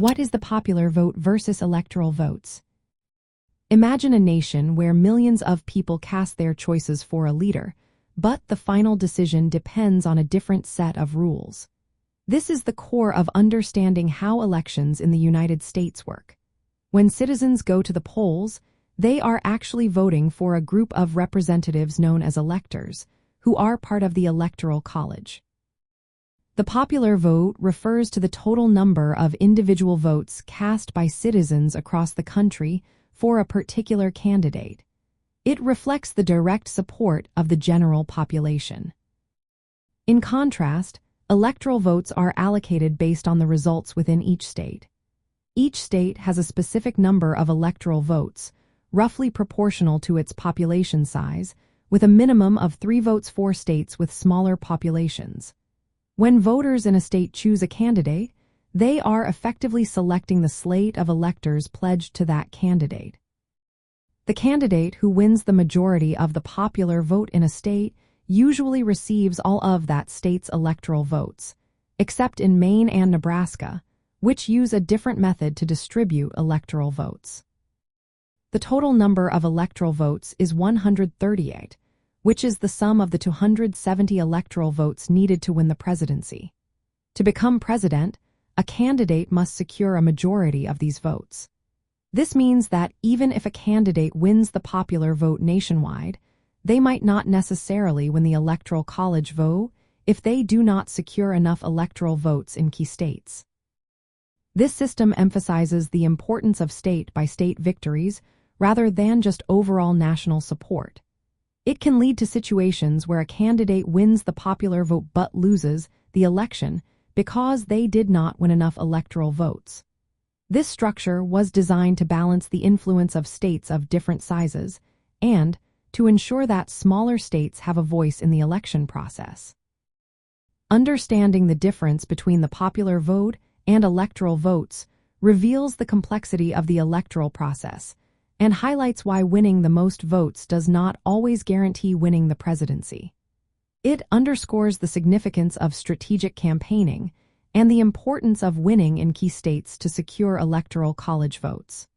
What is the popular vote versus electoral votes? Imagine a nation where millions of people cast their choices for a leader, but the final decision depends on a different set of rules. This is the core of understanding how elections in the United States work. When citizens go to the polls, they are actually voting for a group of representatives known as electors, who are part of the Electoral College. The popular vote refers to the total number of individual votes cast by citizens across the country for a particular candidate. It reflects the direct support of the general population. In contrast, electoral votes are allocated based on the results within each state. Each state has a specific number of electoral votes, roughly proportional to its population size, with a minimum of 3 votes for states with smaller populations. When voters in a state choose a candidate, they are effectively selecting the slate of electors pledged to that candidate. The candidate who wins the majority of the popular vote in a state usually receives all of that state's electoral votes, except in Maine and Nebraska, which use a different method to distribute electoral votes. The total number of electoral votes is 138, which is the sum of the 270 electoral votes needed to win the presidency. To become president, a candidate must secure a majority of these votes. This means that even if a candidate wins the popular vote nationwide, they might not necessarily win the Electoral College vote if they do not secure enough electoral votes in key states. This system emphasizes the importance of state-by-state victories rather than just overall national support. It can lead to situations where a candidate wins the popular vote but loses the election because they did not win enough electoral votes. This structure was designed to balance the influence of states of different sizes and to ensure that smaller states have a voice in the election process. Understanding the difference between the popular vote and electoral votes reveals the complexity of the electoral process and highlights why winning the most votes does not always guarantee winning the presidency. It underscores the significance of strategic campaigning and the importance of winning in key states to secure electoral college votes.